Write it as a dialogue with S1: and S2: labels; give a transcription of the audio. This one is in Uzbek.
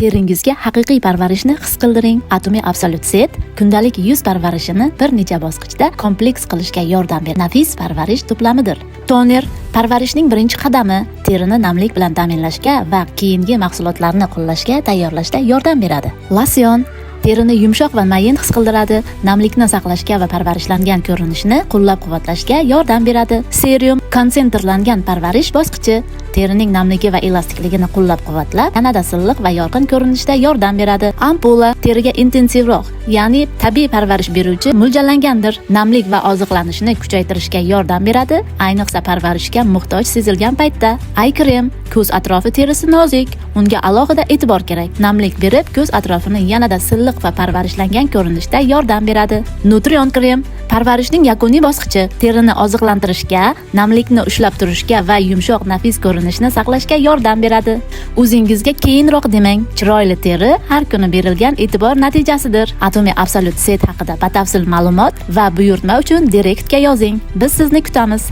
S1: teringizga haqiqiy parvarishni his qildiring. Atomic Absolute Set kundalik yuz parvarishini bir necha bosqichda kompleks qilishga yordam beradi. Nafis parvarish to'plamidir. Toner parvarishning birinchi qadami, terini namlik bilan ta'minlashga va keyingi mahsulotlarni qo'llashga tayyorlashda yordam beradi. Losion terini yumshoq va mayin his qildiradi, namlikni saqlashga va parvarishlangan ko'rinishni qo'llab-quvvatlashga yordam beradi. Serum konsentrlangan parvarish bosqichi terining namligi va elastikligini qo'llab-quvvatlab, yanada silliq va yorqin ko'rinishda yordam beradi. Ampula teriga intensivroq, ya'ni tabiiy parvarish beruvchi mo'ljallangandir. Namlik va oziqlanishni kuchaytirishga yordam beradi, ayniqsa parvarishga muhtoj sezilgan paytda. Eye krem ko'z atrofi terisi nozik, unga alohida e'tibor kerak. Namlik berib, ko'z atrofini yanada silliq va parvarishlangan ko'rinishda yordam beradi. Nutrion krem parvarishning yakuniy bosqichi, terini oziqlantirishga, namlikni ushlab turishga va yumshoq nafis ko'rinishni saqlashga yordam beradi. O'zingizga keyinroq demang, chiroyli teri har kuni berilgan e'tibor natijasidir. Atomic Absolute Set haqida batafsil ma'lumot va buyurtma uchun direktga yozing. Biz sizni kutamiz.